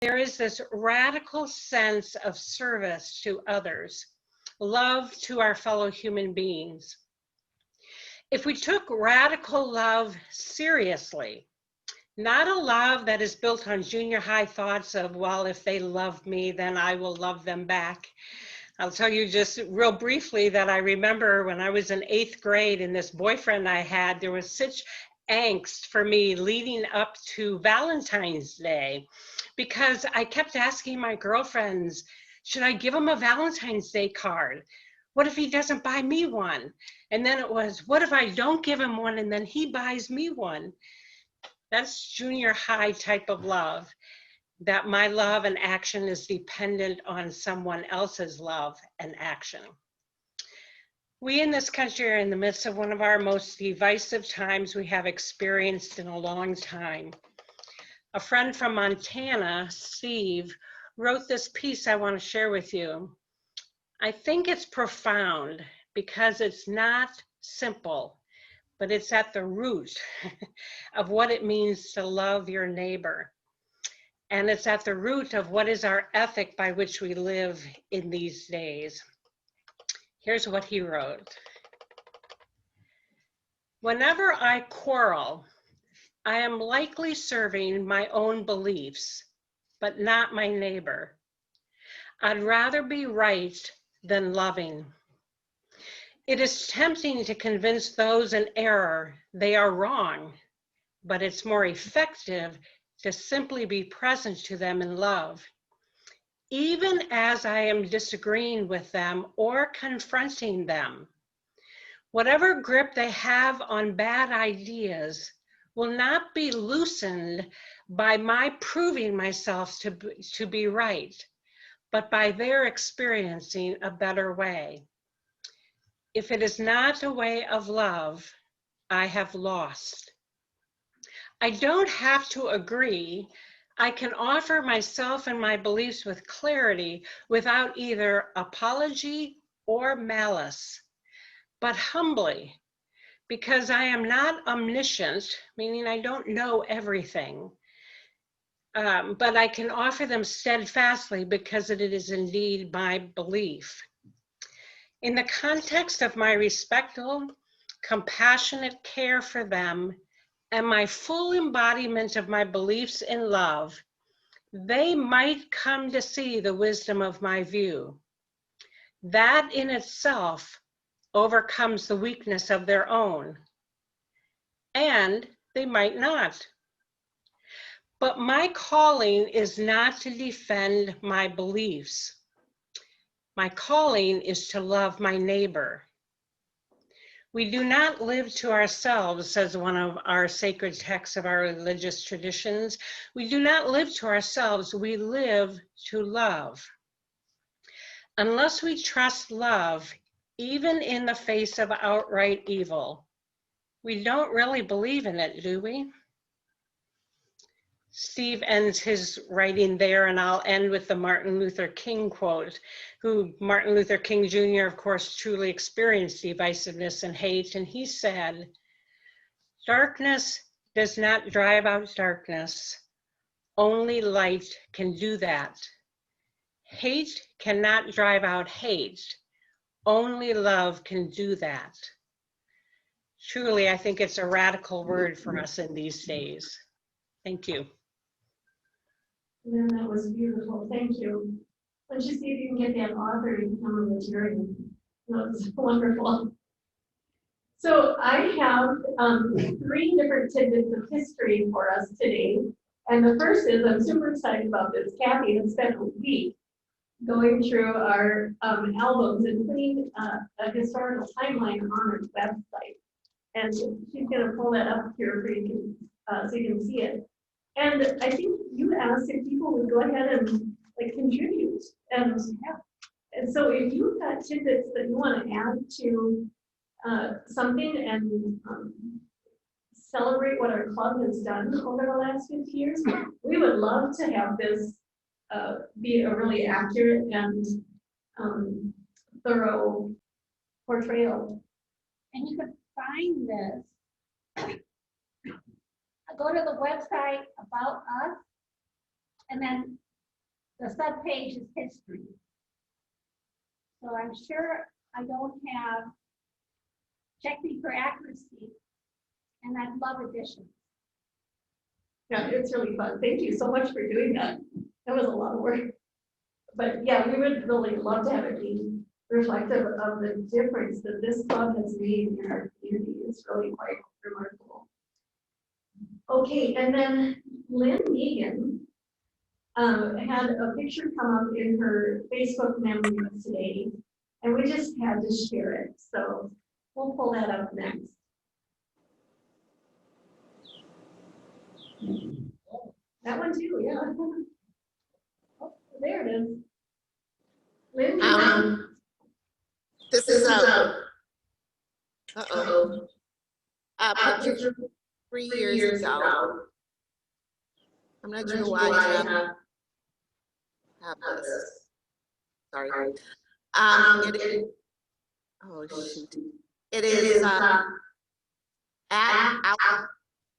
there is this radical sense of service to others, love to our fellow human beings. If we took radical love seriously, not a love that is built on junior high thoughts of, well, if they love me, then I will love them back. I'll tell you just real briefly that I remember when I was in 8th grade and this boyfriend I had, there was such angst for me leading up to Valentine's Day because I kept asking my girlfriends, should I give him a Valentine's Day card? What if he doesn't buy me one? And then it was, what if I don't give him one and then he buys me one? That's junior high type of love, that my love and action is dependent on someone else's love and action. We in this country are in the midst of one of our most divisive times we have experienced in a long time. A friend from Montana, Steve, wrote this piece I want to share with you. I think it's profound because it's not simple, but it's at the root of what it means to love your neighbor. And it's at the root of what is our ethic by which we live in these days. Here's what he wrote. Whenever I quarrel, I am likely serving my own beliefs, but not my neighbor. I'd rather be right than loving. It is tempting to convince those in error they are wrong, but it's more effective to simply be present to them in love. Even as I am disagreeing with them or confronting them, whatever grip they have on bad ideas will not be loosened by my proving myself to be right, but by their experiencing a better way. If it is not a way of love, I have lost. I don't have to agree. I can offer myself and my beliefs with clarity without either apology or malice, but humbly, because I am not omniscient, meaning I don't know everything, but I can offer them steadfastly because it is indeed my belief. In the context of my respectful, compassionate care for them and my full embodiment of my beliefs in love, they might come to see the wisdom of my view. That in itself overcomes the weakness of their own, and they might not. But my calling is not to defend my beliefs. My calling is to love my neighbor. We do not live to ourselves, says one of our sacred texts of our religious traditions. We do not live to ourselves, we live to love. Unless we trust love, even in the face of outright evil, we don't really believe in it, do we? Steve ends his writing there, and I'll end with the Martin Luther King quote, who Martin Luther King Jr., of course, truly experienced divisiveness and hate, and he said, "Darkness does not drive out darkness. Only light can do that. Hate cannot drive out hate. Only love can do that." Truly, I think it's a radical word for us in these days. Thank you. Yeah, that was beautiful. Thank you. Let's just see if you can get that author to become a Rotarian. That was wonderful. So I have 3 different tidbits of history for us today. And the first is, I'm super excited about this. Kathy has spent a week going through our albums and putting a historical timeline on our website. And she's going to pull that up here for you so you can see it. And I think you asked if people would go ahead and like contribute. And so if you've got tidbits that you want to add to something and celebrate what our club has done over the last 50 years, we would love to have this be a really accurate and thorough portrayal. And you can find this. Go to the website About Us, and then the subpage is history. So I'm sure I don't have, check me for accuracy, and I'd love additions. Yeah, it's really fun. Thank you so much for doing that. That was a lot of work. But yeah, we would really love to have it be reflective of the difference that this club has made in our community. It's really quite remarkable. Okay, and then Lynn Megan had a picture come up in her Facebook memories today, and we just had to share it. So we'll pull that up next. That one too, yeah. Oh, there it is. Lynn, This is picture 3 years ago. I'm not sure why I have this. Sorry. Oh shoot. It is at our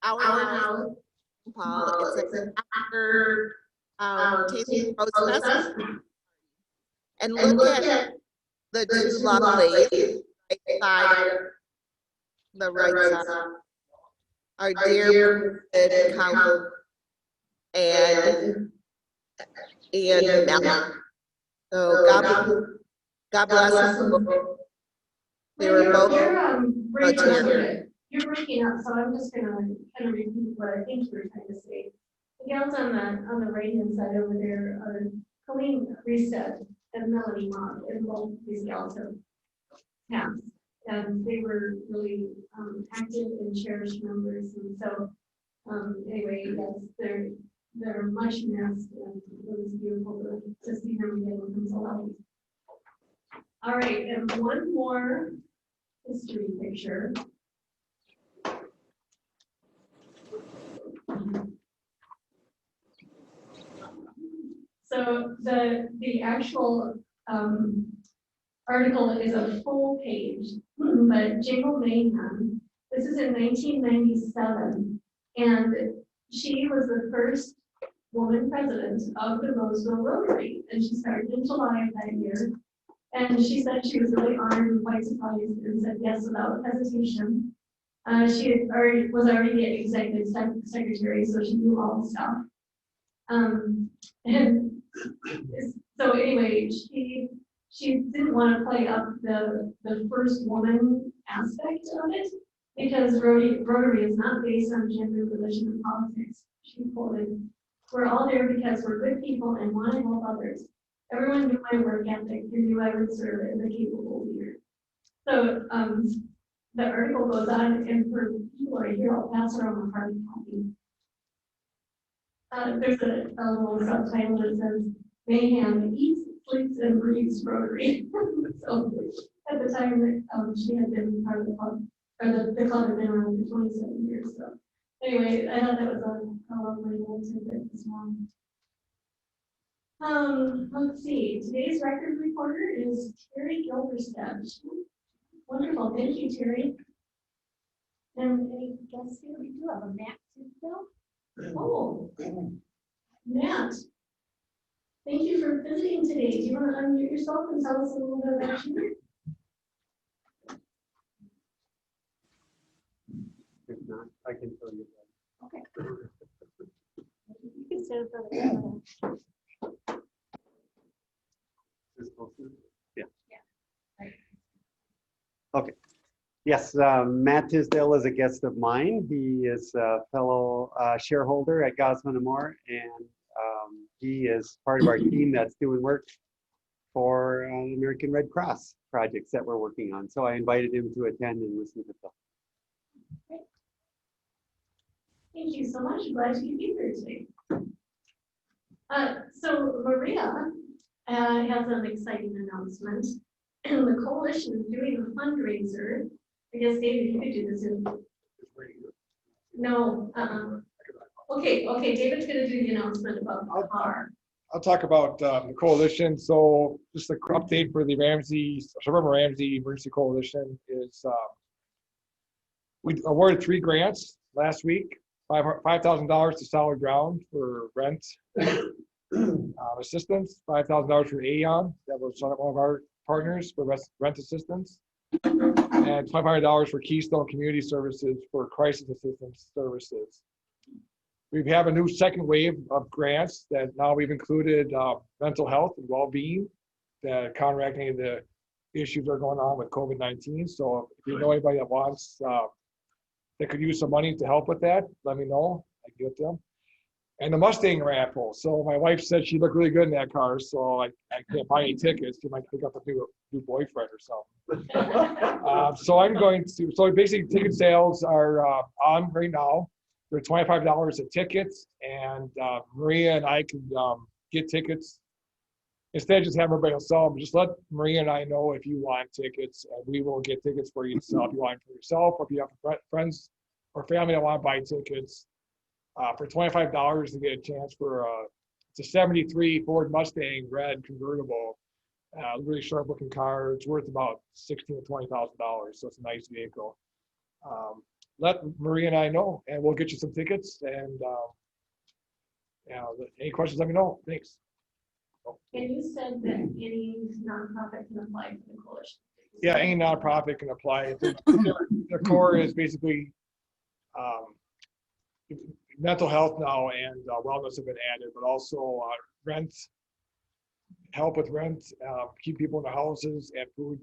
house, Paul. It's after tasting Roseville. And look at the two lovelies right side of the right side. Our dear Colin and Mel. So God bless them. They were both Rotary. You're breaking up, so I'm just gonna kind of repeat what I think you were trying to say. The gals on the right hand side over there are Colleen Reset and Melanie Mott, and both these gals have passed. And they were really active and cherished members, and so anyway, yes, they're much missed, and it was beautiful to see them again with themselves. All right, and one more history picture. So the actual article is a full page, but Jingle Mayhem, this is in 1997, and she was the first woman president of the Roseville Rotary, and she started in July of that year. And she said she was really honored and quite surprised and said yes without hesitation. She was already the executive secretary, so she knew all the stuff. And so anyway, she didn't want to play up the first woman aspect of it because Rotary is not based on gender, religion, and politics. She quoted, "We're all there because we're good people and want to help others. Everyone knew my work ethic and knew I would serve as a capable leader." So the article goes on, and for people right here, I'll pass around a hard copy. There's a little subtitle that says, "Mayhem eats, sleeps, and breathes Rotary." So at the time that she had been part of the club, or the club had been around for 27 years. So anyway, I thought that was a lovely little tidbit this morning. Let's see. Today's record reporter is Terry Gilberstead. Wonderful. Thank you, Terry. And any guests here? We do have a map still. Oh, Matt. Thank you for visiting today. Do you want to unmute yourself and tell us a little bit about you? If not, I can tell you. Okay. You can stand for the camera. Yeah. Yeah. Okay. Yes, Matt Tisdale is a guest of mine. He is a fellow shareholder at Gosman & Moore, and he is part of our team that's doing work for American Red Cross projects that we're working on. So I invited him to attend and listen to them. Great. Thank you so much. Glad you could be here today. So Maria has an exciting announcement. The coalition is doing a fundraiser. I guess David, you could do this in. No. Okay. David's going to do the announcement about the car. I'll talk about the coalition. So just a update for the Suburban Ramsey Emergency Coalition is we awarded 3 grants last week, $5,000 to Solid Ground for rent assistance, $5,000 for Aon, that was one of our partners for rent assistance, and $500 for Keystone Community Services for crisis assistance services. We have a new second wave of grants that now we've included mental health and well-being, that counteracting any of the issues that are going on with COVID-19. So if you know anybody that wants, that could use some money to help with that, let me know. I can get them. And the Mustang raffle. So my wife said she looked really good in that car, so I can't buy any tickets. She might pick up a new boyfriend or something. So I'm going to, so basically ticket sales are on right now. They're $25 a ticket, and Maria and I can get tickets. Instead of just having everybody else sell them, just let Maria and I know if you want tickets, and we will get tickets for you to sell if you want it for yourself, or if you have friends or family that want to buy tickets. For $25 to get a chance for it's a 73 Ford Mustang red convertible, really sharp looking car. It's worth about $16,000 to $20,000, so it's a nice vehicle. Let Maria and I know, and we'll get you some tickets. And any questions, let me know. Thanks. And you said that any nonprofit can apply for the coalition. Yeah, any nonprofit can apply. The core is basically mental health now, and wellness have been added, but also rent, help with rent, keep people in the houses, and food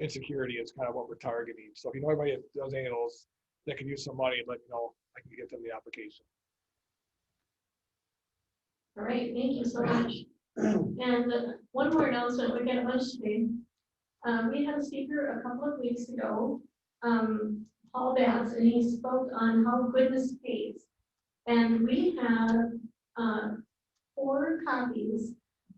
insecurity is kind of what we're targeting. So if you know anybody that does any of those that can use some money, let me know. I can get them the application. All right, thank you so much. And one more announcement, we got a bunch today. We had a speaker a couple of weeks ago, Paul Bass, and he spoke on how goodness pays. And we have 4 copies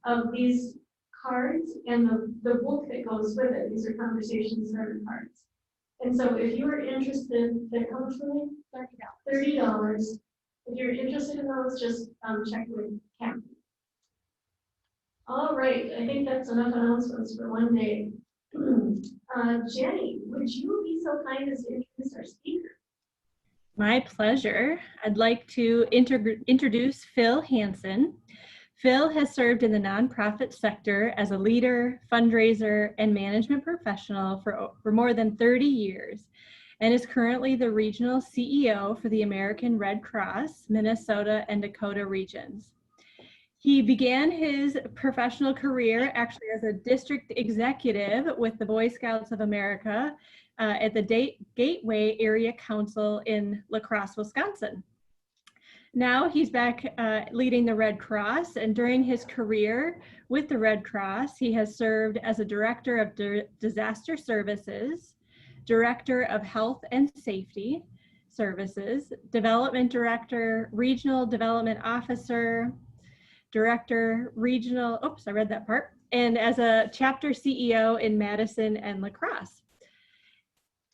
of these cards and the book that goes with it. These are conversation starter cards. And so if you are interested, how much were they? $30. If you're interested in those, just check with Kathy. All right, I think that's enough announcements for one day. Jenny, would you be so kind as to introduce our speaker? My pleasure. I'd like to introduce Phil Hansen. Phil has served in the nonprofit sector as a leader, fundraiser, and management professional for more than 30 years, and is currently the regional CEO for the American Red Cross, Minnesota and Dakota regions. He began his professional career actually as a district executive with the Boy Scouts of America at the Gateway Area Council in La Crosse, Wisconsin. Now he's back leading the Red Cross, and during his career with the Red Cross, he has served as a director of disaster services, director of health and safety services, development director, regional development officer, director, regional, oops, I read that part, and as a chapter CEO in Madison and La Crosse.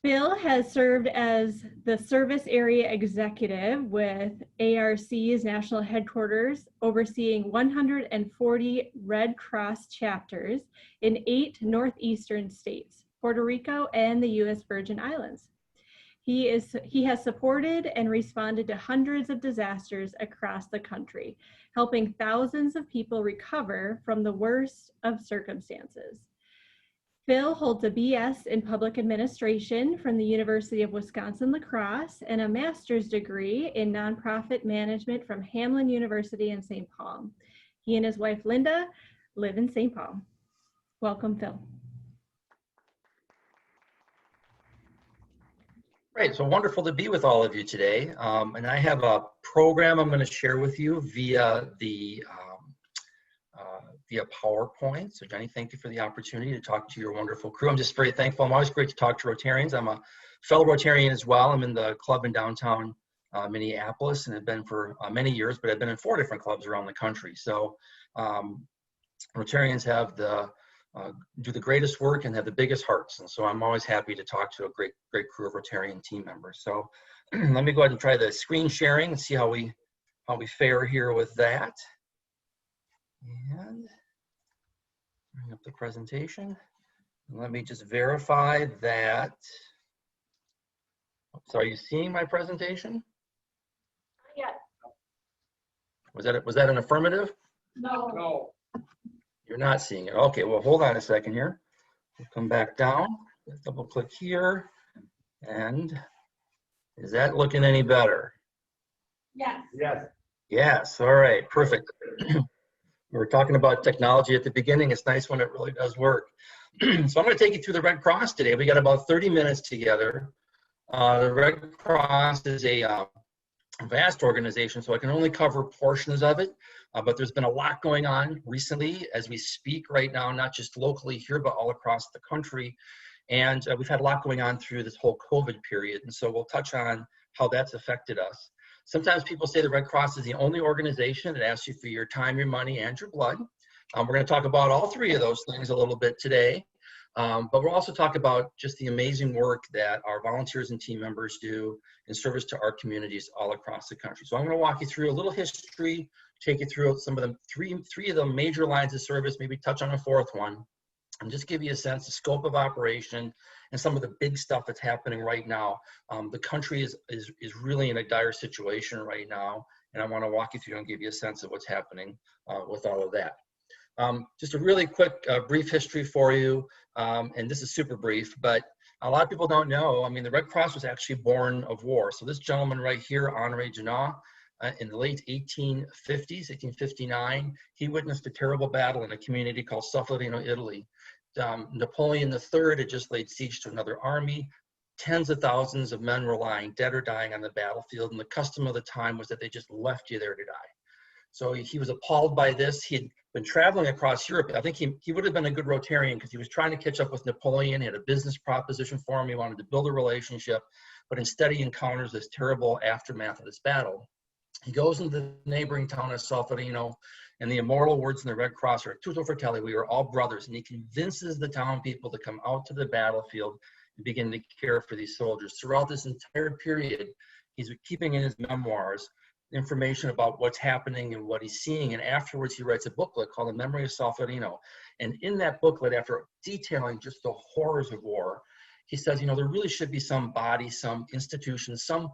Phil has served as the service area executive with ARC's national headquarters, overseeing 140 Red Cross chapters in 8 northeastern states, Puerto Rico, and the U.S. Virgin Islands. He has supported and responded to hundreds of disasters across the country, helping thousands of people recover from the worst of circumstances. Phil holds a BS in Public Administration from the University of Wisconsin-La Crosse and a master's degree in nonprofit management from Hamline University in St. Paul. He and his wife, Linda, live in St. Paul. Welcome, Phil. Great, so wonderful to be with all of you today. And I have a program I'm going to share with you via PowerPoint. So Jenny, thank you for the opportunity to talk to your wonderful crew. I'm just very thankful. I'm always great to talk to Rotarians. I'm a fellow Rotarian as well. I'm in the club in downtown Minneapolis and have been for many years, but I've been in 4 different clubs around the country. So Rotarians have do the greatest work and have the biggest hearts. And so I'm always happy to talk to a great crew of Rotarian team members. So let me go ahead and try the screen sharing and see how we fare here with that. And bring up the presentation. And let me just verify that. So are you seeing my presentation? Yeah. Was that an affirmative? No. No. You're not seeing it. Okay, well, hold on a second here. We'll come back down, double click here. And is that looking any better? Yes. Yes. Yes, all right, perfect. We were talking about technology at the beginning. It's nice when it really does work. So I'm going to take you through the Red Cross today. We got about 30 minutes together. The Red Cross is a vast organization, so I can only cover portions of it. But there's been a lot going on recently as we speak right now, not just locally here, but all across the country. And we've had a lot going on through this whole COVID period. And so we'll touch on how that's affected us. Sometimes people say the Red Cross is the only organization that asks you for your time, your money, and your blood. We're going to talk about all three of those things a little bit today. But we'll also talk about just the amazing work that our volunteers and team members do in service to our communities all across the country. So I'm going to walk you through a little history, take you through some of the three of the major lines of service, maybe touch on a fourth one, and just give you a sense of scope of operation and some of the big stuff that's happening right now. The country is really in a dire situation right now, and I want to walk you through and give you a sense of what's happening with all of that. Just a really quick, brief history for you, and this is super brief, but a lot of people don't know, I mean, the Red Cross was actually born of war. So this gentleman right here, Henri Dunant, in the late 1850s, 1859, he witnessed a terrible battle in a community called Solferino, Italy. Napoleon III had just laid siege to another army. Tens of thousands of men were lying dead or dying on the battlefield, and the custom of the time was that they just left you there to die. So he was appalled by this. He had been traveling across Europe. I think he would have been a good Rotarian because he was trying to catch up with Napoleon. He had a business proposition for him. He wanted to build a relationship, but instead he encounters this terrible aftermath of this battle. He goes into the neighboring town of Solferino, and the immortal words in the Red Cross are, "Tutto fratelli," we are all brothers. And he convinces the town people to come out to the battlefield and begin to care for these soldiers. Throughout this entire period, he's keeping in his memoirs information about what's happening and what he's seeing. And afterwards, he writes a booklet called The Memory of Solferino. And in that booklet, after detailing just the horrors of war, he says, you know, there really should be some body, some institution, some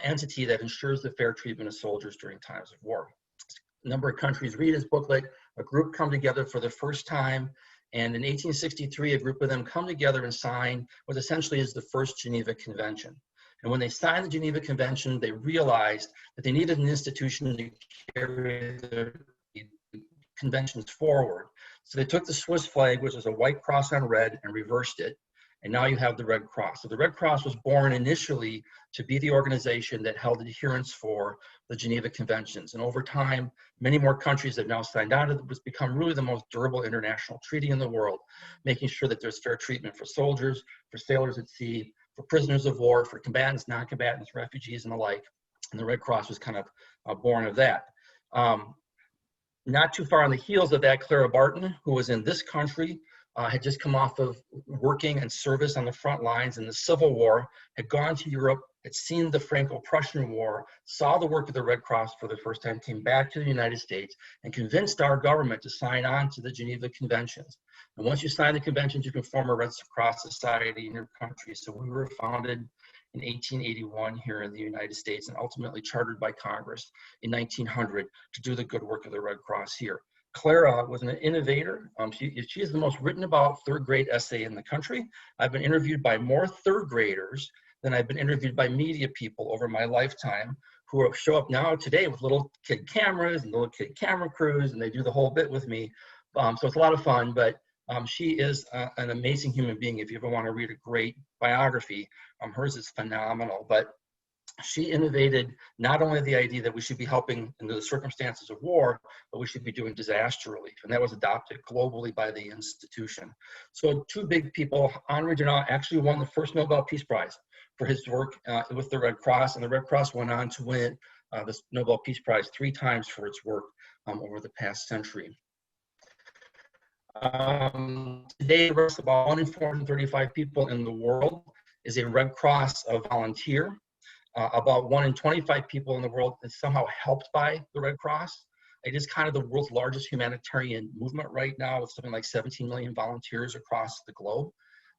entity that ensures the fair treatment of soldiers during times of war. A number of countries read his booklet, a group come together for the first time, and in 1863, a group of them come together and sign what essentially is the first Geneva Convention. And when they signed the Geneva Convention, they realized that they needed an institution to carry the conventions forward. So they took the Swiss flag, which is a white cross on red, and reversed it. And now you have the Red Cross. So the Red Cross was born initially to be the organization that held adherence for the Geneva Conventions. And over time, many more countries have now signed on to it. It's become really the most durable international treaty in the world, making sure that there's fair treatment for soldiers, for sailors at sea, for prisoners of war, for combatants, non-combatants, refugees, and the like. And the Red Cross was kind of born of that. Not too far on the heels of that, Clara Barton, who was in this country, had just come off of working and service on the front lines in the Civil War, had gone to Europe, had seen the Franco-Prussian War, saw the work of the Red Cross for the first time, came back to the United States, and convinced our government to sign on to the Geneva Conventions. And once you sign the conventions, you can form a Red Cross Society in your country. So we were founded in 1881 here in the United States and ultimately chartered by Congress in 1900 to do the good work of the Red Cross here. Clara was an innovator. She is the most written about third grade essay in the country. I've been interviewed by more third graders than I've been interviewed by media people over my lifetime, who show up now today with little kid cameras and little kid camera crews, and they do the whole bit with me. So it's a lot of fun, but she is an amazing human being. If you ever want to read a great biography, hers is phenomenal. But she innovated not only the idea that we should be helping in the circumstances of war, but we should be doing disaster relief. And that was adopted globally by the institution. So two big people, Henri Dunant actually won the first Nobel Peace Prize for his work with the Red Cross. And the Red Cross went on to win this Nobel Peace Prize 3 times for its work over the past century. Today, about 1 in 435 people in the world is a Red Cross volunteer. About 1 in 25 people in the world is somehow helped by the Red Cross. It is kind of the world's largest humanitarian movement right now, with something like 17 million volunteers across the globe.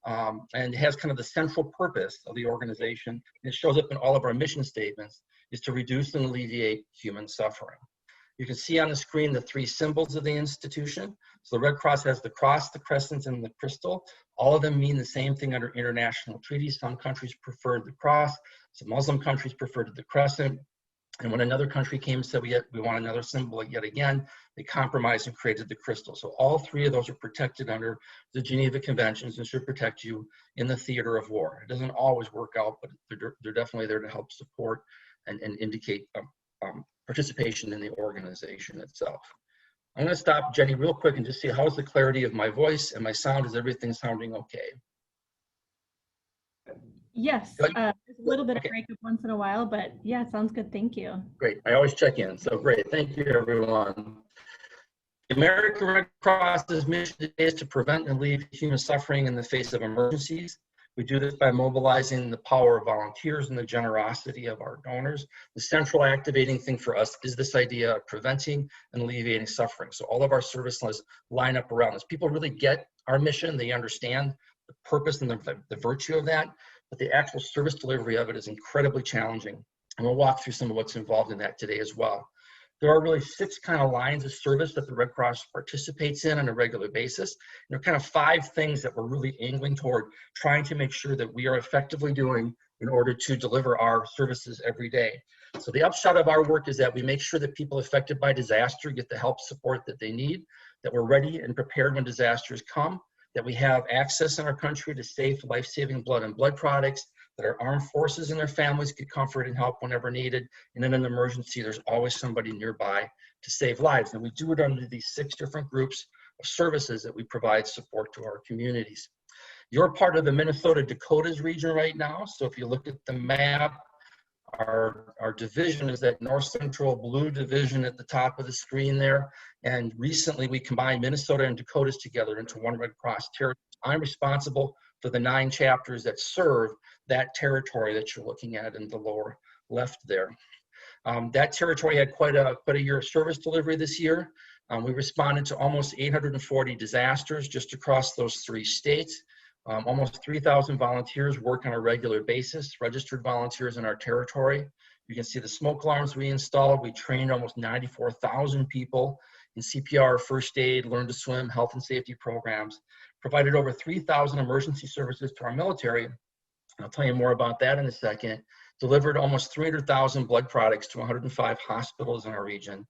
And it has kind of the central purpose of the organization, and it shows up in all of our mission statements, is to reduce and alleviate human suffering. You can see on the screen the three symbols of the institution. So the Red Cross has the cross, the crescent, and the crystal. All of them mean the same thing under international treaties. Some countries preferred the cross, some Muslim countries preferred the crescent. And when another country came and said, we want another symbol yet again, they compromised and created the crystal. So all three of those are protected under the Geneva Conventions and should protect you in the theater of war. It doesn't always work out, but they're definitely there to help support and indicate participation in the organization itself. I'm going to stop, Jenny, real quick and just see how's the clarity of my voice and my sound. Is everything sounding okay? Yes, Good. there's a little bit Okay. of breakup once in a while, but yeah, it sounds good. Thank you. Great. I always check in. So great. Thank you, everyone. The American Red Cross's mission today is to prevent and alleviate human suffering in the face of emergencies. We do this by mobilizing the power of volunteers and the generosity of our donors. The central activating thing for us is this idea of preventing and alleviating suffering. So all of our service lines line up around this. People really get our mission. They understand the purpose and the virtue of that, but the actual service delivery of it is incredibly challenging. And we'll walk through some of what's involved in that today as well. There are really 6 kind of lines of service that the Red Cross participates in on a regular basis. And there are kind of 5 things that we're really angling toward trying to make sure that we are effectively doing in order to deliver our services every day. So the upshot of our work is that we make sure that people affected by disaster get the help support that they need, that we're ready and prepared when disasters come, that we have access in our country to safe, life-saving blood and blood products, that our armed forces and their families get comfort and help whenever needed. And in an emergency, there's always somebody nearby to save lives. And we do it under these 6 different groups of services that we provide support to our communities. You're part of the Minnesota Dakotas region right now. So if you look at the map, our division is that north central blue division at the top of the screen there. And recently we combined Minnesota and Dakotas together into one Red Cross territory. I'm responsible for the 9 chapters that serve that territory that you're looking at in the lower left there. That territory had quite a year of service delivery this year. We responded to almost 840 disasters just across those 3 states. Almost 3,000 volunteers work on a regular basis, registered volunteers in our territory. You can see the smoke alarms we installed. We trained almost 94,000 people in CPR, first aid, learn to swim, health and safety programs, provided over 3,000 emergency services to our military. I'll tell you more about that in a second. Delivered almost 300,000 blood products to 105 hospitals in our region.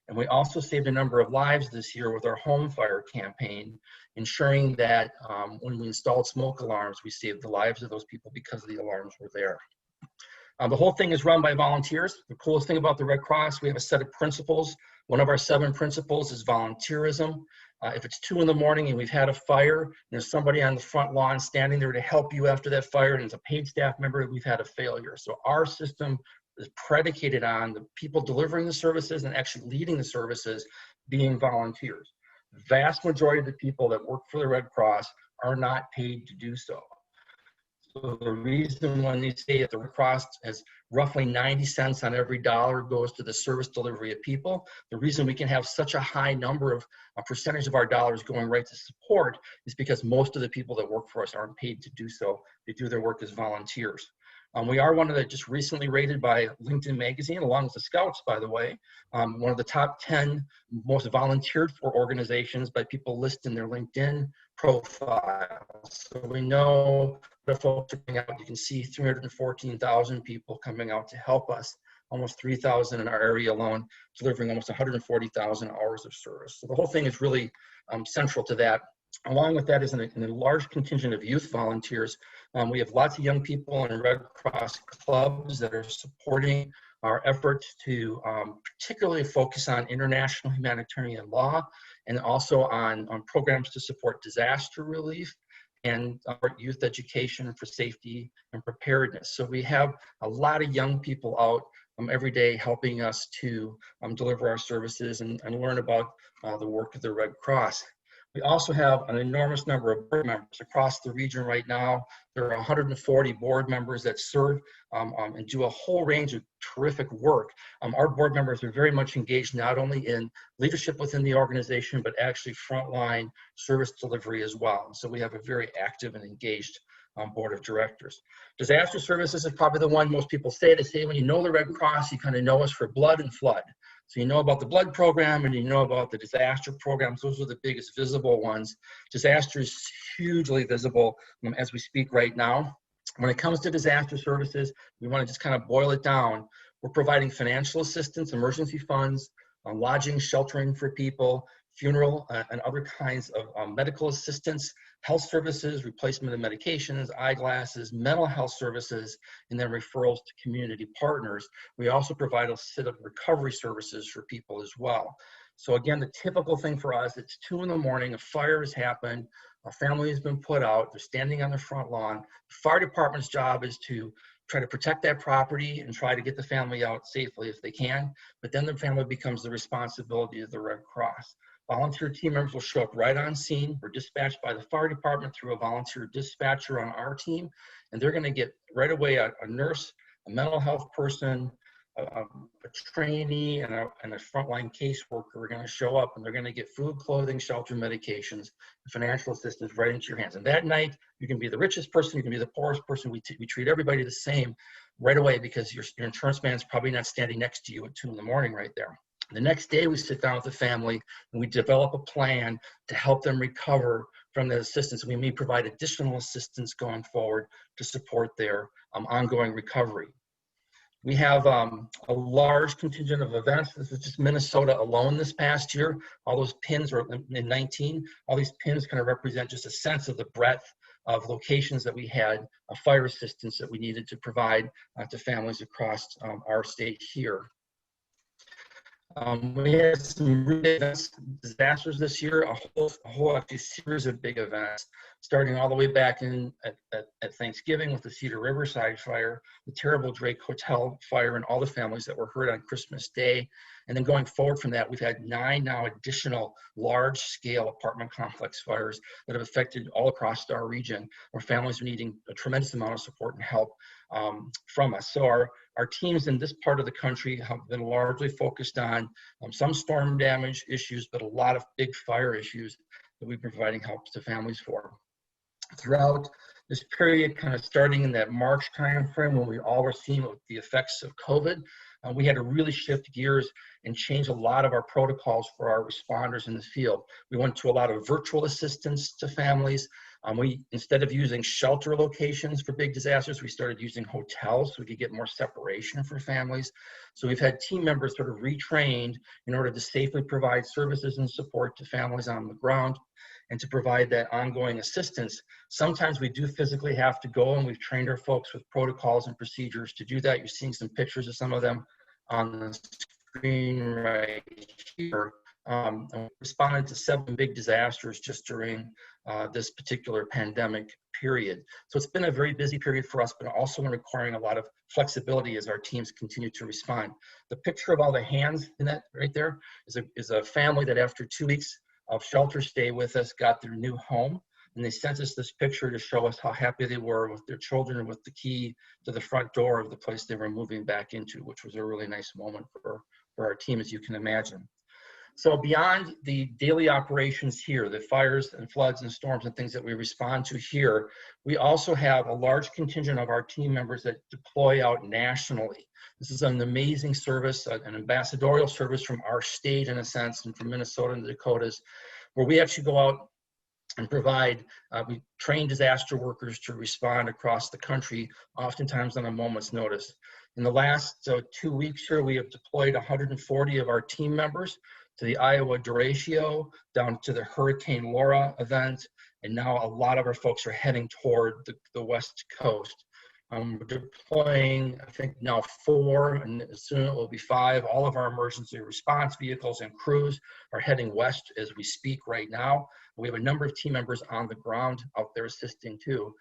And we also saved a number of lives this year with our home fire campaign, ensuring that when we installed smoke alarms, we saved the lives of those people because the alarms were there. The whole thing is run by volunteers. The coolest thing about the Red Cross, we have a set of principles. One of our 7 principles is volunteerism. If it's 2 in the morning and we've had a fire, and there's somebody on the front lawn standing there to help you after that fire, and it's a paid staff member, we've had a failure. So our system is predicated on the people delivering the services and actually leading the services being volunteers. The vast majority of the people that work for the Red Cross are not paid to do so. So the reason when they say that the Red Cross has roughly 90 cents on every dollar goes to the service delivery of people, the reason we can have such a high number of a percentage of our dollars going right to support is because most of the people that work for us aren't paid to do so. They do their work as volunteers. We are one of the just recently rated by LinkedIn magazine, along with the Scouts, by the way, one of the top 10 most volunteered for organizations by people listing their LinkedIn profile. So we know the folks are coming out. You can see 314,000 people coming out to help us, almost 3,000 in our area alone, delivering almost 140,000 hours of service. So the whole thing is really central to that. Along with that is a large contingent of youth volunteers. We have lots of young people in Red Cross clubs that are supporting our efforts to particularly focus on international humanitarian law and also on programs to support disaster relief and youth education for safety and preparedness. So we have a lot of young people out every day helping us to deliver our services and learn about the work of the Red Cross. We also have an enormous number of board members across the region right now. There are 140 board members that serve and do a whole range of terrific work. Our board members are very much engaged not only in leadership within the organization, but actually frontline service delivery as well. So we have a very active and engaged board of directors. Disaster services is probably the one most people say. They say when you know the Red Cross, you kind of know us for blood and flood. So you know about the blood program and you know about the disaster programs. Those are the biggest visible ones. Disaster is hugely visible as we speak right now. When it comes to disaster services, we want to just kind of boil it down. We're providing financial assistance, emergency funds, lodging, sheltering for people, funeral and other kinds of medical assistance, health services, replacement of medications, eyeglasses, mental health services, and then referrals to community partners. We also provide a set of recovery services for people as well. So again, the typical thing for us, it's 2 in the morning, a fire has happened, a family has been put out, they're standing on the front lawn. The fire department's job is to try to protect that property and try to get the family out safely if they can, but then the family becomes the responsibility of the Red Cross. Volunteer team members will show up right on scene. We're dispatched by the fire department through a volunteer dispatcher on our team, and they're going to get right away a nurse, a mental health person, a trainee, and a frontline caseworker are going to show up, and they're going to get food, clothing, shelter, medications, and financial assistance right into your hands. And that night, you can be the richest person, you can be the poorest person. We treat everybody the same right away because your insurance man is probably not standing next to you at 2 in the morning right there. The next day, we sit down with the family and we develop a plan to help them recover from the assistance. We may provide additional assistance going forward to support their ongoing recovery. We have a large contingent of events. This is just Minnesota alone this past year. All those pins are in 19. All these pins kind of represent just a sense of the breadth of locations that we had, fire assistance that we needed to provide to families across our state here. We had some really events, disasters this year, a whole actually series of big events, starting all the way back in at Thanksgiving with the Cedar Riverside fire, the terrible Drake Hotel fire, and all the families that were hurt on Christmas Day. And then going forward from that, we've had 9 now additional large-scale apartment complex fires that have affected all across our region, where families are needing a tremendous amount of support and help from us. So our teams in this part of the country have been largely focused on some storm damage issues, but a lot of big fire issues that we've been providing help to families for. Throughout this period, kind of starting in that March timeframe when we all were seeing the effects of COVID, we had to really shift gears and change a lot of our protocols for our responders in the field. We went to a lot of virtual assistance to families. Instead of using shelter locations for big disasters, we started using hotels so we could get more separation for families. So we've had team members sort of retrained in order to safely provide services and support to families on the ground and to provide that ongoing assistance. Sometimes we do physically have to go, and we've trained our folks with protocols and procedures to do that. You're seeing some pictures of some of them on the screen right here. Responded to 7 big disasters just during this particular pandemic period. So it's been a very busy period for us, but also requiring a lot of flexibility as our teams continue to respond. The picture of all the hands in that right there is a family that after 2 weeks of shelter stay with us got their new home, and they sent us this picture to show us how happy they were with their children and with the key to the front door of the place they were moving back into, which was a really nice moment for our team, as you can imagine. So beyond the daily operations here, the fires and floods and storms and things that we respond to here, we also have a large contingent of our team members that deploy out nationally. This is an amazing service, an ambassadorial service from our state in a sense, and from Minnesota and the Dakotas, where we actually go out and provide, we train disaster workers to respond across the country, oftentimes on a moment's notice. In the last 2 weeks here, we have deployed 140 of our team members to the Iowa Deracho, down to the Hurricane Laura event, and now a lot of our folks are heading toward the West Coast. We're deploying, I think now 4, and soon it will be 5. All of our emergency response vehicles and crews are heading west as we speak right now. We have a number of team members on the ground out there assisting too.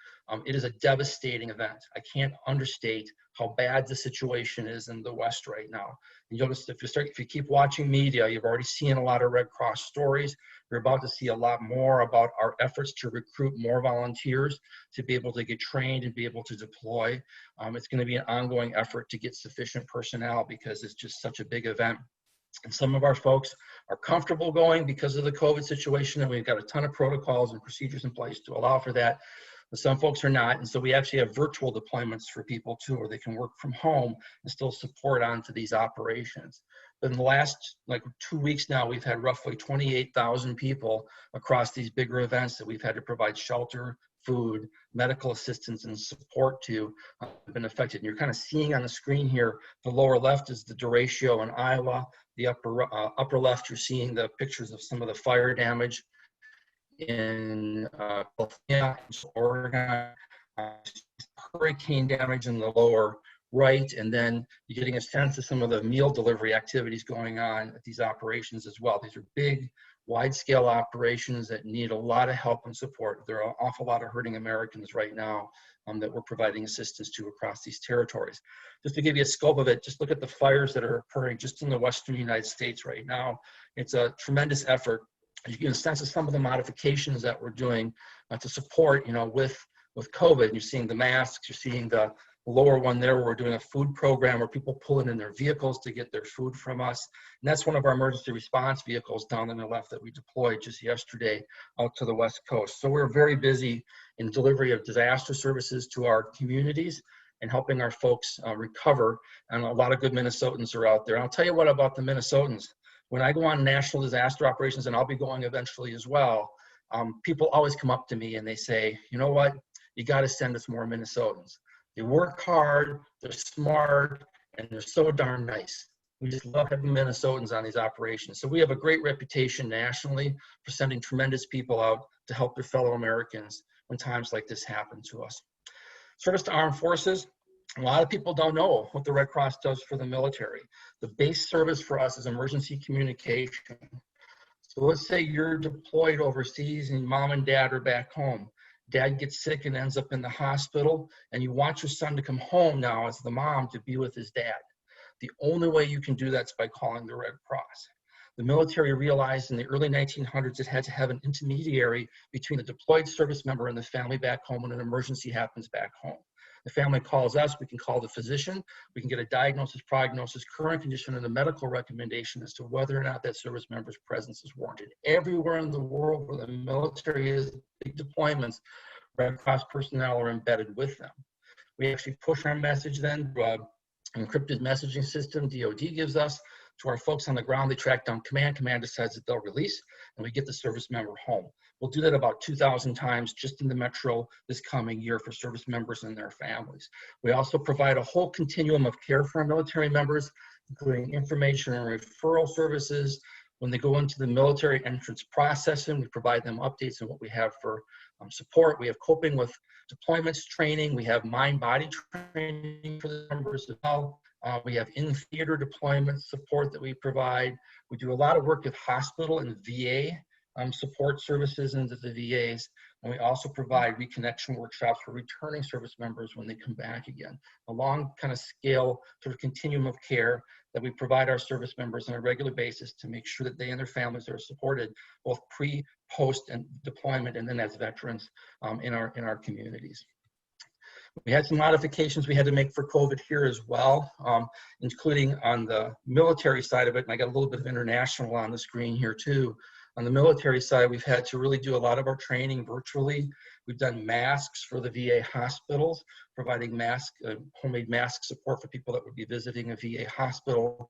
It is a devastating event. I can't understate how bad the situation is in the West right now. And you'll just, if you keep watching media, you've already seen a lot of Red Cross stories. You're about to see a lot more about our efforts to recruit more volunteers to be able to get trained and be able to deploy. It's going to be an ongoing effort to get sufficient personnel because it's just such a big event. And some of our folks are comfortable going because of the COVID situation, and we've got a ton of protocols and procedures in place to allow for that. But some folks are not, and so we actually have virtual deployments for people too, where they can work from home and still support onto these operations. But in the last like 2 weeks now, we've had roughly 28,000 people across these bigger events that we've had to provide shelter, food, medical assistance, and support to have been affected. And you're kind of seeing on the screen here, the lower left is the Deracho in Iowa. The upper left, you're seeing the pictures of some of the fire damage in California, Oregon, hurricane damage in the lower right, and then you're getting a sense of some of the meal delivery activities going on at these operations as well. These are big, wide-scale operations that need a lot of help and support. There are an awful lot of hurting Americans right now that we're providing assistance to across these territories. Just to give you a scope of it, just look at the fires that are occurring just in the western United States right now. It's a tremendous effort. You get a sense of some of the modifications that we're doing to support, with COVID. You're seeing the masks, you're seeing the lower one there where we're doing a food program where people pull in their vehicles to get their food from us. And that's one of our emergency response vehicles down on the left that we deployed just yesterday out to the West Coast. So we're very busy in delivery of disaster services to our communities and helping our folks recover. And a lot of good Minnesotans are out there. And I'll tell you what about the Minnesotans. When I go on national disaster operations, and I'll be going eventually as well, people always come up to me and they say, you know what, you got to send us more Minnesotans. They work hard, they're smart, and they're so darn nice. We just love having Minnesotans on these operations. So we have a great reputation nationally for sending tremendous people out to help their fellow Americans when times like this happen to us. Service to armed forces. A lot of people don't know what the Red Cross does for the military. The base service for us is emergency communication. So let's say you're deployed overseas and mom and dad are back home. Dad gets sick and ends up in the hospital, and you want your son to come home now as the mom to be with his dad. The only way you can do that is by calling the Red Cross. The military realized in the early 1900s it had to have an intermediary between the deployed service member and the family back home when an emergency happens back home. The family calls us, we can call the physician, we can get a diagnosis, prognosis, current condition, and a medical recommendation as to whether or not that service member's presence is warranted. Everywhere in the world where the military is big deployments, Red Cross personnel are embedded with them. We actually push our message then through an encrypted messaging system DoD gives us to our folks on the ground. They track down command, command decides that they'll release, and we get the service member home. We'll do that about 2,000 times just in the metro this coming year for service members and their families. We also provide a whole continuum of care for our military members, including information and referral services. When they go into the military entrance processing, we provide them updates on what we have for support. We have coping with deployments training. We have mind-body training for the members as well. We have in-theater deployment support that we provide. We do a lot of work with hospital and VA support services into the VAs. And we also provide reconnection workshops for returning service members when they come back again. A long kind of scale sort of continuum of care that we provide our service members on a regular basis to make sure that they and their families are supported both pre, post, and deployment, and then as veterans in our communities. We had some modifications we had to make for COVID here as well, including on the military side of it, and I got a little bit of international on the screen here too. On the military side, we've had to really do a lot of our training virtually. We've done masks for the VA hospitals, providing homemade mask support for people that would be visiting a VA hospital.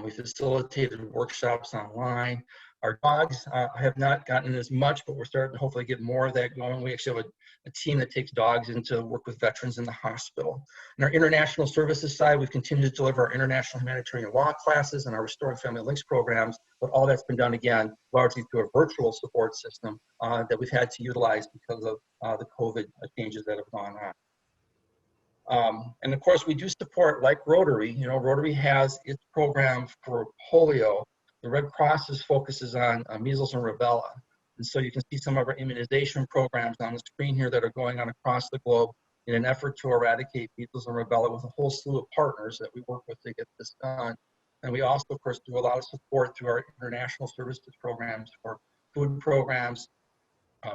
We facilitated workshops online. Our dogs have not gotten as much, but we're starting to hopefully get more of that going. We actually have a team that takes dogs in to work with veterans in the hospital. In our international services side, we've continued to deliver our international humanitarian law classes and our Restoring Family Links programs, but all that's been done again largely through a virtual support system that we've had to utilize because of the COVID changes that have gone on. And of course, we do support, like Rotary. Rotary has its program for polio. The Red Cross focuses on measles and rubella. And so you can see some of our immunization programs on the screen here that are going on across the globe in an effort to eradicate measles and rubella with a whole slew of partners that we work with to get this done. And we also, of course, do a lot of support through our international services programs for food programs,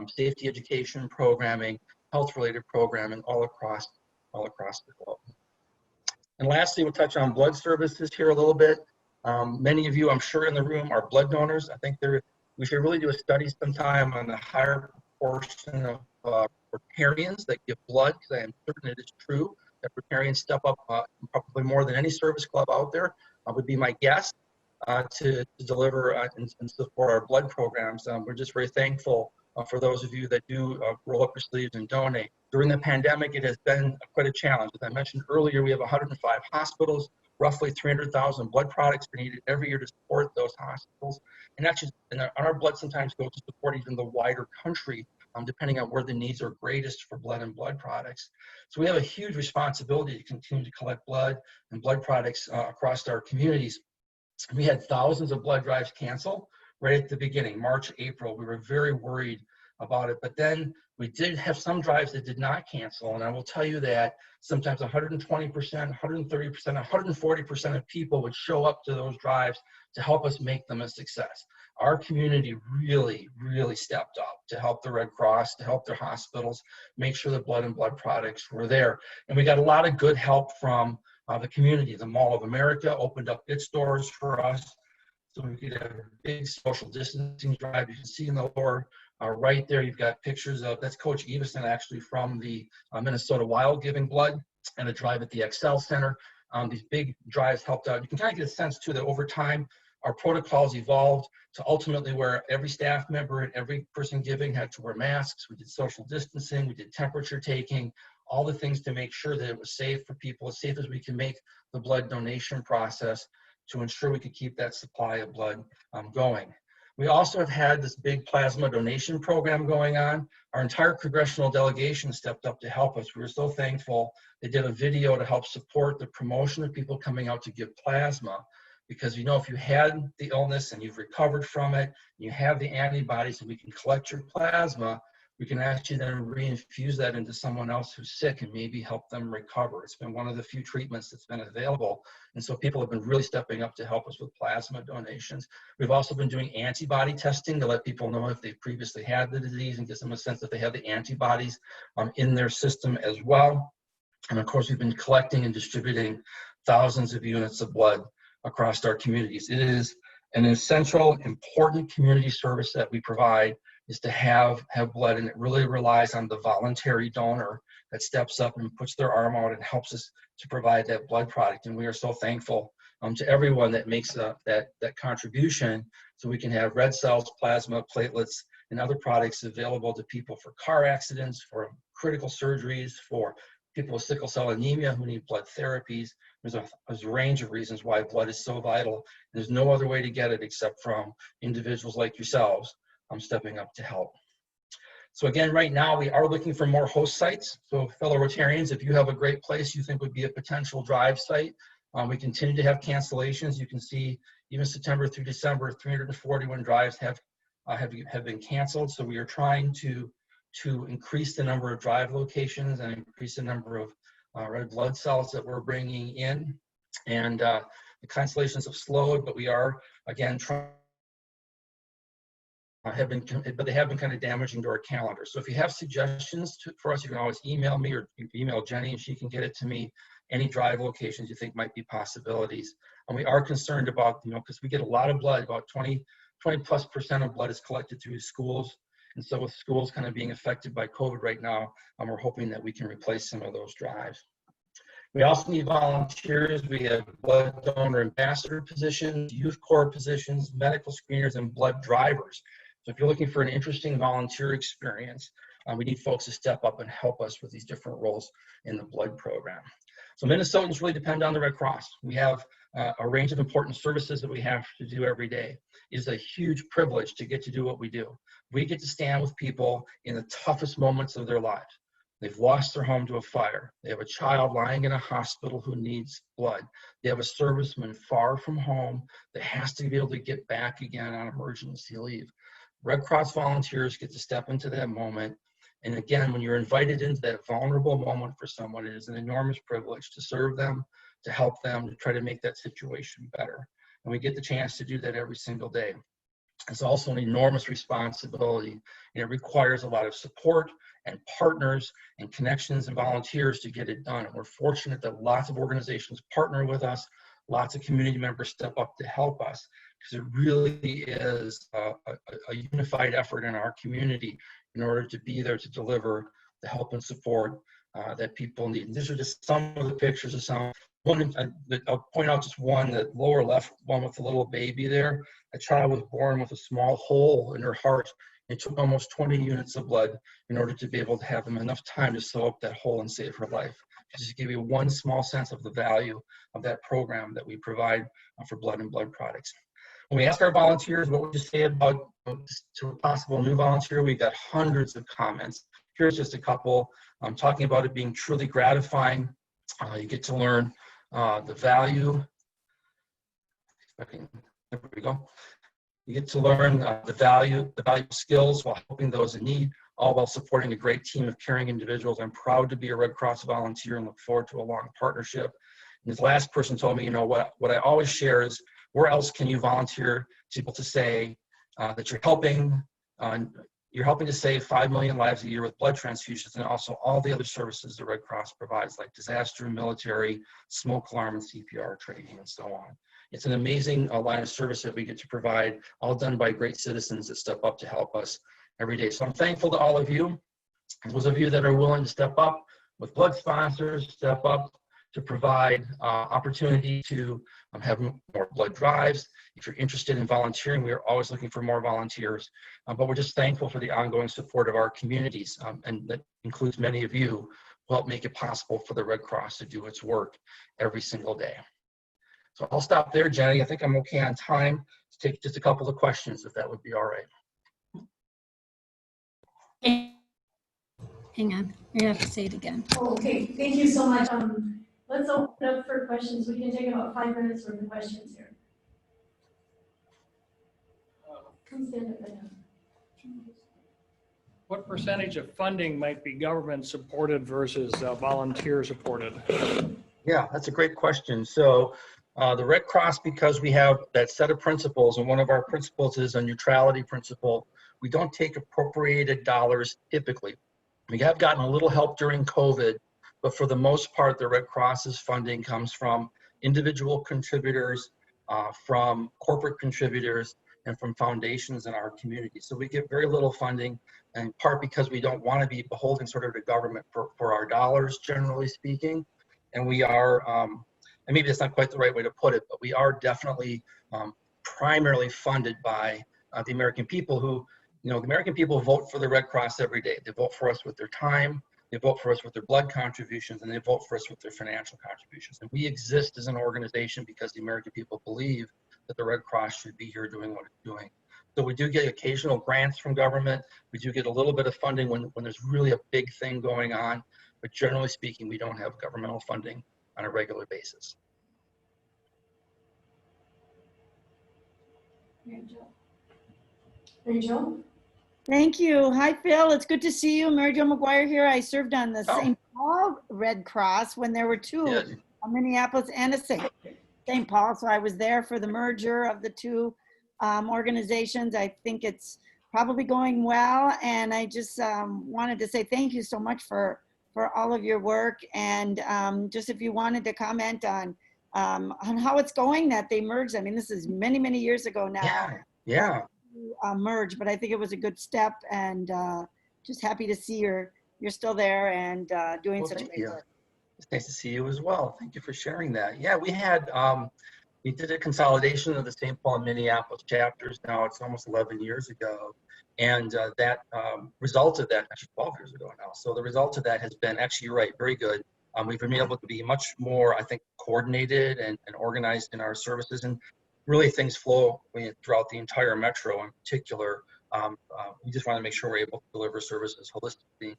safety education programming, health-related programming all across the globe. And lastly, we'll touch on blood services here a little bit. Many of you, I'm sure, in the room are blood donors. I think we should really do a study sometime on the higher proportion of Rotarians that give blood, because I am certain it is true that Rotarians step up probably more than any service club out there would be my guest to deliver and support our blood programs. We're just very thankful for those of you that do roll up your sleeves and donate. During the pandemic, it has been quite a challenge. As I mentioned earlier, we have 105 hospitals, roughly 300,000 blood products are needed every year to support those hospitals. And that's just, and our blood sometimes goes to support even the wider country, depending on where the needs are greatest for blood and blood products. So we have a huge responsibility to continue to collect blood and blood products across our communities. We had thousands of blood drives cancel right at the beginning, March, April. We were very worried about it, but then we did have some drives that did not cancel. And I will tell you that sometimes 120%, 130%, 140% of people would show up to those drives to help us make them a success. Our community really, really stepped up to help the Red Cross, to help their hospitals, make sure the blood and blood products were there. And we got a lot of good help from the community. The Mall of America opened up its doors for us, so we could have a big social distancing drive. You can see in the lower right there, you've got pictures of, that's Coach Everson actually from the Minnesota Wild giving blood, and a drive at the Excel Center. These big drives helped out. You can kind of get a sense too that over time, our protocols evolved to ultimately where every staff member and every person giving had to wear masks. We did social distancing, we did temperature taking, all the things to make sure that it was safe for people, as safe as we can make the blood donation process to ensure we could keep that supply of blood going. We also have had this big plasma donation program going on. Our entire congressional delegation stepped up to help us. We were so thankful. They did a video to help support the promotion of people coming out to give plasma, because you know, if you had the illness and you've recovered from it, you have the antibodies and we can collect your plasma, we can actually then reinfuse that into someone else who's sick and maybe help them recover. It's been one of the few treatments that's been available. And so people have been really stepping up to help us with plasma donations. We've also been doing antibody testing to let people know if they've previously had the disease and give them a sense that they have the antibodies in their system as well. And of course, we've been collecting and distributing thousands of units of blood across our communities. It is an essential, important community service that we provide, is to have blood, and it really relies on the voluntary donor that steps up and puts their arm out and helps us to provide that blood product. And we are so thankful to everyone that makes that contribution, so we can have red cells, plasma, platelets, and other products available to people for car accidents, for critical surgeries, for people with sickle cell anemia who need blood therapies. There's a range of reasons why blood is so vital. There's no other way to get it except from individuals like yourselves stepping up to help. So again, right now we are looking for more host sites. So fellow Rotarians, if you have a great place you think would be a potential drive site, we continue to have cancellations. You can see even September through December, 341 drives have been canceled. So we are trying to increase the number of drive locations and increase the number of red blood cells that we're bringing in. And the cancellations have slowed, but we are again trying. But they have been kind of damaging to our calendar. So if you have suggestions for us, you can always email me, or you can email Jenny and she can get it to me, any drive locations you think might be possibilities. And we are concerned about, because we get a lot of blood, about 20+% of blood is collected through schools. And so with schools kind of being affected by COVID right now, we're hoping that we can replace some of those drives. We also need volunteers. We have blood donor ambassador positions, youth corps positions, medical screeners, and blood drivers. So if you're looking for an interesting volunteer experience, we need folks to step up and help us with these different roles in the blood program. So Minnesotans really depend on the Red Cross. We have a range of important services that we have to do every day. It is a huge privilege to get to do what we do. We get to stand with people in the toughest moments of their lives. They've lost their home to a fire. They have a child lying in a hospital who needs blood. They have a serviceman far from home that has to be able to get back again on emergency leave. Red Cross volunteers get to step into that moment. And again, when you're invited into that vulnerable moment for someone, it is an enormous privilege to serve them, to help them, to try to make that situation better. And we get the chance to do that every single day. It's also an enormous responsibility, and it requires a lot of support and partners and connections and volunteers to get it done. And we're fortunate that lots of organizations partner with us, lots of community members step up to help us, because it really is a unified effort in our community in order to be there to deliver the help and support that people need. And these are just some of the pictures of some I'll point out just one, that lower left one with the little baby there. A child was born with a small hole in her heart. It took almost 20 units of blood in order to be able to have them enough time to sew up that hole and save her life. Just to give you one small sense of the value of that program that we provide for blood and blood products. When we ask our volunteers what would you say about to a possible new volunteer, we got hundreds of comments. Here's just a couple. Talking about it being truly gratifying. You get to learn the value. There we go. You get to learn the value skills while helping those in need, all while supporting a great team of caring individuals. I'm proud to be a Red Cross volunteer and look forward to a long partnership. And this last person told me, you know, what I always share is, where else can you volunteer to be able to say that you're helping to save 5 million lives a year with blood transfusions, and also all the other services the Red Cross provides, like disaster, military, smoke alarm, and CPR training, and so on. It's an amazing line of service that we get to provide, all done by great citizens that step up to help us every day. So I'm thankful to all of you. Those of you that are willing to step up with blood sponsors, step up to provide opportunity to have more blood drives. If you're interested in volunteering, we are always looking for more volunteers, but we're just thankful for the ongoing support of our communities, and that includes many of you who help make it possible for the Red Cross to do its work every single day. So I'll stop there, Jenny. I think I'm okay on time to take just a couple of questions, if that would be all right. Hang on, you're gonna have to say it again. Oh, okay, thank you so much. Let's open up for questions. We can take about 5 minutes for the questions here. Come stand up right now. What percentage of funding might be government supported versus volunteer supported? Yeah, that's a great question. So the Red Cross, because we have that set of principles, and one of our principles is a neutrality principle, we don't take appropriated dollars typically. We have gotten a little help during COVID, but for the most part, the Red Cross's funding comes from individual contributors, from corporate contributors, and from foundations in our community. So we get very little funding, in part because we don't want to be beholden sort of to government for our dollars, generally speaking. And we are, and maybe that's not quite the right way to put it, but we are definitely primarily funded by the American people who, you know, the American people vote for the Red Cross every day. They vote for us with their time, they vote for us with their blood contributions, and they vote for us with their financial contributions. And we exist as an organization because the American people believe that the Red Cross should be here doing what it's doing. So we do get occasional grants from government. We do get a little bit of funding when there's really a big thing going on. But generally speaking, we don't have governmental funding on a regular basis. Rachel? Thank you. Hi, Phil. It's good to see you. Mary Jo McGuire here. I served on the St. Paul Red Cross when there were two, a Minneapolis and a St. Paul. So I was there for the merger of the two organizations. I think it's probably going well. And I just wanted to say thank you so much for all of your work. And just if you wanted to comment on how it's going that they merged. I mean, this is many, many years ago now. Yeah. Merge, but I think it was a good step, and just happy to see you're still there and doing such great work. It's nice to see you as well. Thank you for sharing that. Yeah, we had we did a consolidation of the St. Paul and Minneapolis chapters. Now it's almost 11 years ago, and that resulted that actually 12 years ago now. So the result of that has been actually, you're right, very good. We've been able to be much more, I think, coordinated and organized in our services, and really things flow throughout the entire metro in particular. We just want to make sure we're able to deliver services holistically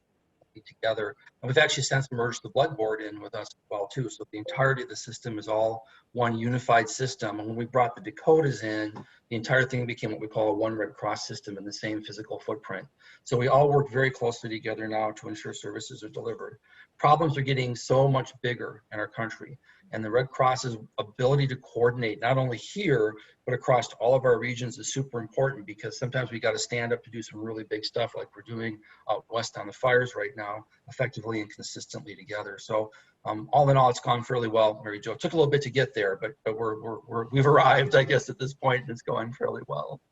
together. And we've actually since merged the blood board in with us as well too. So the entirety of the system is all one unified system. And when we brought the Dakotas in, the entire thing became what we call a one Red Cross system in the same physical footprint. So we all work very closely together now to ensure services are delivered. Problems are getting so much bigger in our country. And the Red Cross's ability to coordinate, not only here, but across all of our regions is super important, because sometimes we got to stand up to do some really big stuff like we're doing out west on the fires right now, effectively and consistently together. So all in all, it's gone fairly well, Mary Jo. It took a little bit to get there, but we've arrived, I guess, at this point, and it's going fairly well.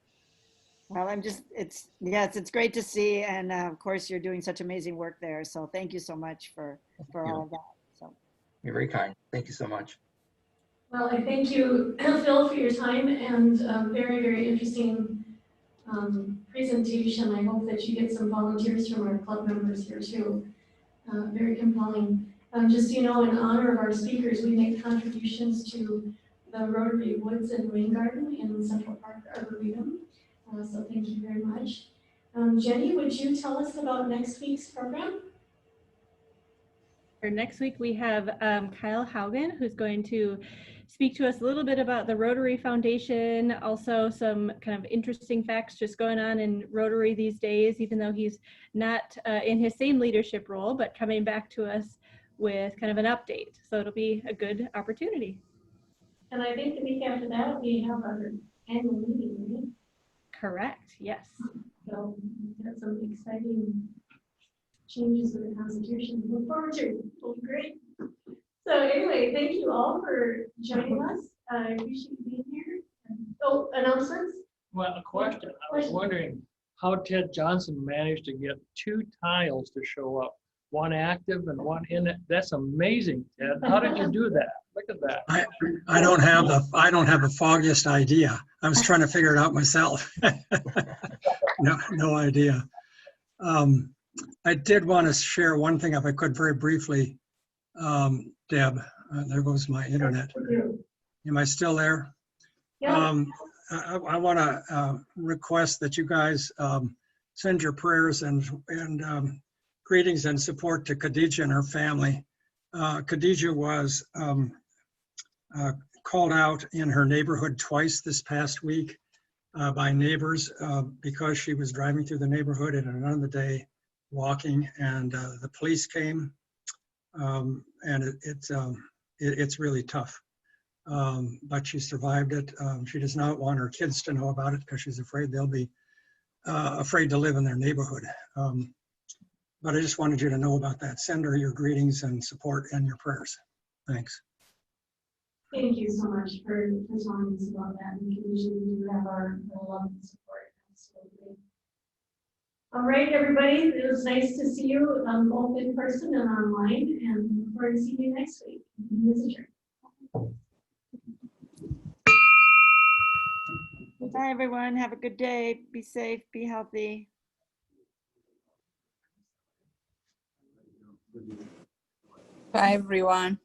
Well, it's great to see. And of course, you're doing such amazing work there. So thank you so much for all of that. So You're very kind. Thank you so much. Well, I thank you, Phil, for your time and very, very interesting presentation. I hope that you get some volunteers from our club members here too. Very compelling. Just so you know, in honor of our speakers, we make contributions to the Rotary Woods and Rain Garden in Central Park, Arboretum. So thank you very much. Jenny, would you tell us about next week's program? For next week, we have Kyle Haugen, who's going to speak to us a little bit about the Rotary Foundation, also some kind of interesting facts just going on in Rotary these days, even though he's not in his same leadership role, but coming back to us with kind of an update. So it'll be a good opportunity. And I think the week after that, we have our annual meeting, right? Correct, yes. So we've got some exciting changes to the Constitution to look forward to. It'll be great. So anyway, thank you all for joining us. I appreciate you being here. Oh, announcements? Well, a question. I was wondering how Ted Johnson managed to get 2 tiles to show up, one active and one in it. That's amazing, Ted. How did you do that? Look at that. I don't have the foggiest idea. I was trying to figure it out myself. No idea. I did want to share one thing, if I could, very briefly. Deb, there goes my internet. Am I still there? Yeah. I want to request that you guys send your prayers and greetings and support to Khadija and her family. Khadija was called out in her neighborhood twice this past week by neighbors because she was driving through the neighborhood at another day walking, and the police came, and it's really tough. But she survived it. She does not want her kids to know about it because she's afraid they'll be afraid to live in their neighborhood. But I just wanted you to know about that. Send her your greetings and support and your prayers. Thanks. Thank you so much for telling us about that. We usually do have our love and support. Absolutely. All right, everybody. It was nice to see you both in person and online, and look forward to seeing you next week. Bye, everyone. Have a good day. Be safe. Be healthy. Bye, everyone.